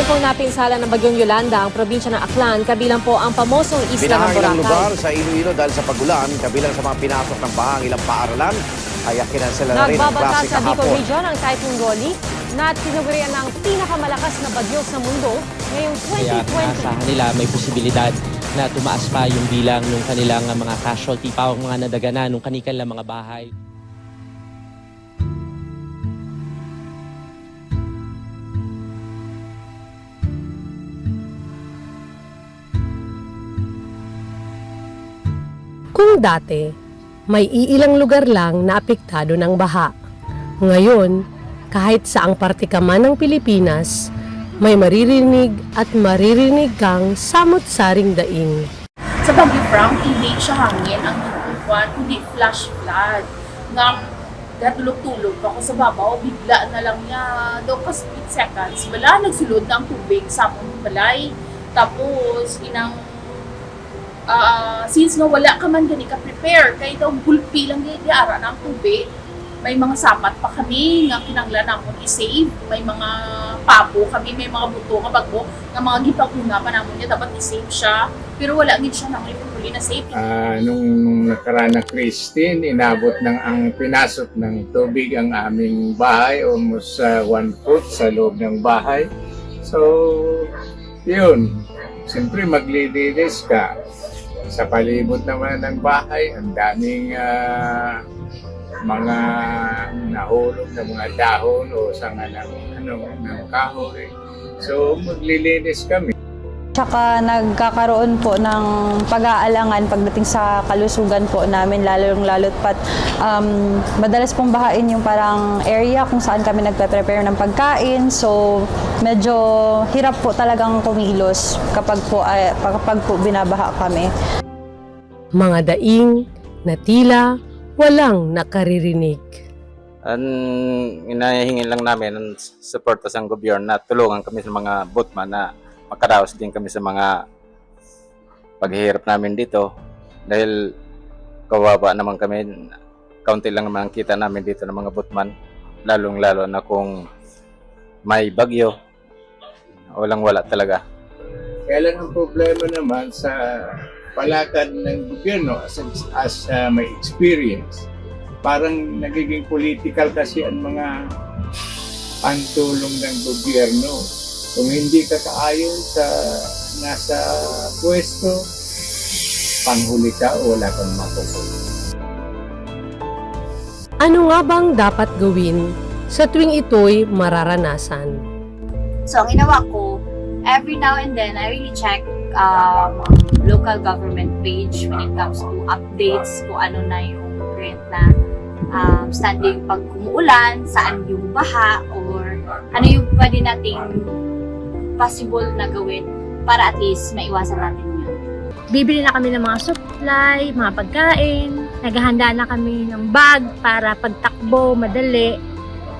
rin pong napinsala ng Bagyong Yolanda ang probinsya ng Aklan, kabilang po ang pamosong isla ng Binaha ilang lugar Boracay. sa Iloilo dahil sa pagulan, kabilang sa mga pinasok ng baha ang ilang paaralan, ay kinansela na rin ang Nagbabanta klase sa Bicol kahapon. Region ang Typhoon Goli na tinugurian ng pinakamalakas na bagyo sa mundo ngayong Kaya 2020. sa kanila may posibilidad na tumaas pa yung bilang ng kanilang mga casualty pa o mga nadagana ng kanilang mga bahay. Kung dati, may iilang lugar lang na apektado ng baha. Ngayon, kahit saang parte ka man ng Pilipinas, may maririnig at maririnig kang samot-saring daing. Sa Baguio Frank, hindi siya hangin ang hinukuan, kundi flash flood. Nga, natulog-tulog ako sa babaw, bigla na lang niya, daw ka split seconds, wala, nagsulod ng tubig sa among balay. Tapos, since nga wala ka man gani ka prepare, kaya daw gulpi lang di ara ng tubig. May mga sapat pa kami nga kinanglan namon i-save. May mga pabo kami, may mga buto nga bago nga mga gipaguna pa namon niya dapat i-save siya. Pero wala gid siya nang ipuli na save. Nung nakaraan na Christine, inabot ng ang pinasok ng tubig ang aming bahay, almost 1 foot sa loob ng bahay. So, yun. Siyempre maglilinis ka. Sa palibot naman ng bahay, ang daming mga nahulog na mga dahon o sanga ng kahoy. So, maglilinis kami. Tsaka nagkakaroon po ng pag-aalangan pagdating sa kalusugan po namin, lalo't pat madalas pong bahain yung parang area kung saan kami nagpe-prepare ng pagkain. So medyo hirap po talagang kumilos kapag po binabaha kami. Mga daing na tila walang nakaririnig. Ang inahingi lang namin ang suporta sa gobyerno na tulungan kami sa mga boatman na makaraos din kami sa mga paghihirap namin dito dahil kawawa naman kami, kaunti lang naman ang kita namin dito ng mga boatman, lalong-lalo na kung may bagyo, walang-wala talaga. Kaya lang ang problema naman sa palakad ng gobyerno as may experience. Parang nagiging political kasi ang mga pantulong ng gobyerno. Kung hindi ka kaayon sa nasa pwesto, panghuli ka o wala kang makukuha. Ano nga bang dapat gawin sa tuwing ito'y mararanasan? So, ang ginawa ko, every now and then, I really check local government page when it comes to updates kung ano na yung current na standing pag umuulan, saan yung baha, or ano yung pwede nating possible na gawin para at least maiwasan natin yun. Bibili na kami ng mga supply, mga pagkain, naghahanda na kami ng bag para pagtakbo, madali.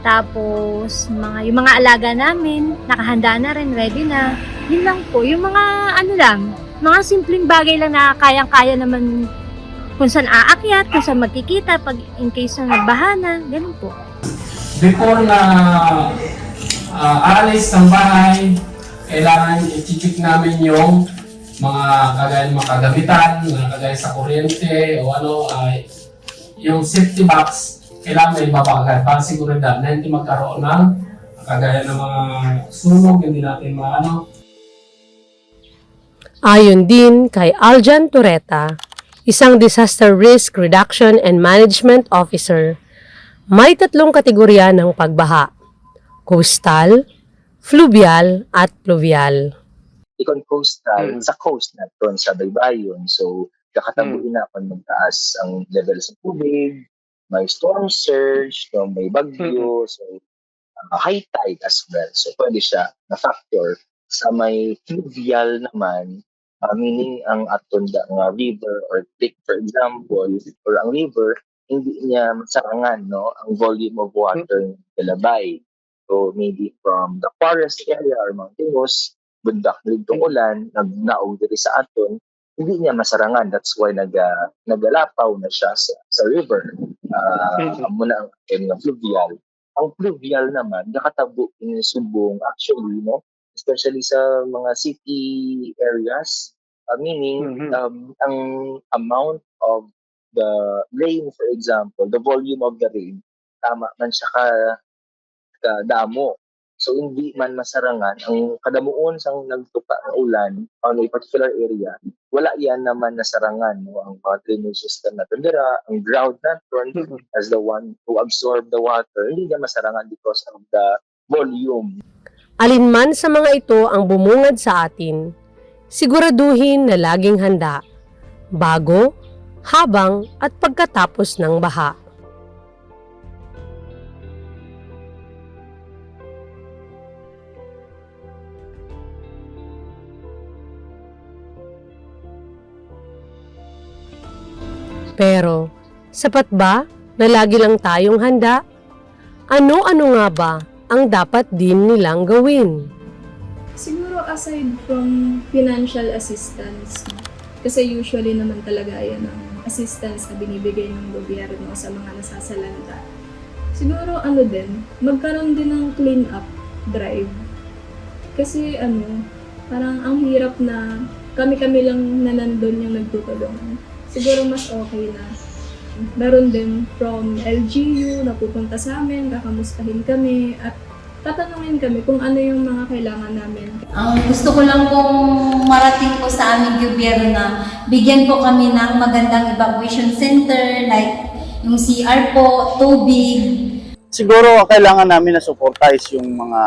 Tapos, yung mga alaga namin, nakahanda na rin, ready na. Yun lang po, yung mga mga simpleng bagay lang na kayang-kaya naman kung saan aakyat, kung saan magkikita, pag in case na nagbaha na, ganun po. Before na aalis ng bahay, kailangan i-check namin yung mga kagaya ng mga kagamitan, mga kagaya sa kuryente o yung safety box, kailangan may mapakagad para siguridad na hindi magkaroon ng kagaya ng mga sunog, hindi natin Ayon din kay Aljan Tureta, isang Disaster Risk Reduction and Management Officer, may 3 kategorya ng pagbaha: coastal, fluvial at pluvial. Ikon coastal, sa coast na doon sa baybayon. So, kakatabuhin na kung magtaas ang level sa tubig, may storm surge, so may bagyo, so high tide as well. So, pwede siya na factor. Sa may fluvial naman, meaning ang aton nga river or lake, for example, or ang river, hindi niya masarangan ang volume of water ng galabay. So maybe from the forest area or mountainous, bundak dito ulan, nagnaog diri sa aton, hindi niya masarangan. That's why nagalapaw na siya sa river. Muna ang fluvial. Ang pluvial naman, nakatabo in subong actually, especially sa mga city areas, meaning ang amount of the rain, for example, the volume of the rain, tama man siya kadamo. So hindi man masarangan ang kadamuon sang nagtupa ng ulan on a particular area, wala yan naman nasarangan, no? Ang mga drainage system natin dira, ang ground natin as the one who absorb the water, hindi niya masarangan because of the volume. Alinman sa mga ito ang bumungad sa atin, siguraduhin na laging handa, bago, habang at pagkatapos ng baha. Pero, sapat ba na lagi lang tayong handa? Ano-ano nga ba ang dapat din nilang gawin? Siguro aside from financial assistance, kasi usually naman talaga yan ang assistance na binibigay ng gobyerno sa mga nasasalanta. Siguro magkaroon din ng clean up drive. Kasi parang ang hirap na kami-kami lang na nandun yung nagtutulungan. Siguro mas okay na meron din from LGU na pupunta sa amin, kakamustahin kami at tatanungin kami kung ano yung mga kailangan namin. Ang gusto ko lang pong marating po sa aming gobyerno na bigyan po kami ng magandang evacuation center like yung CR po, tubig. Siguro kailangan namin na suporta is yung mga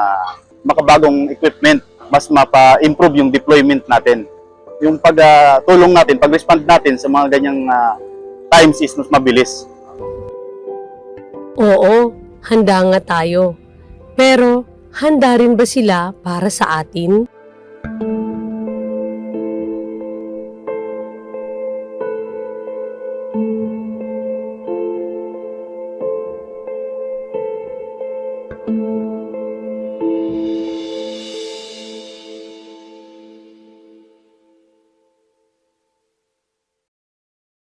makabagong equipment, mas mapa-improve yung deployment natin. Yung pagtulong natin, pag-respond natin sa mga ganyang times is mas mabilis. Oo, handa nga tayo. Pero, handa rin ba sila para sa atin?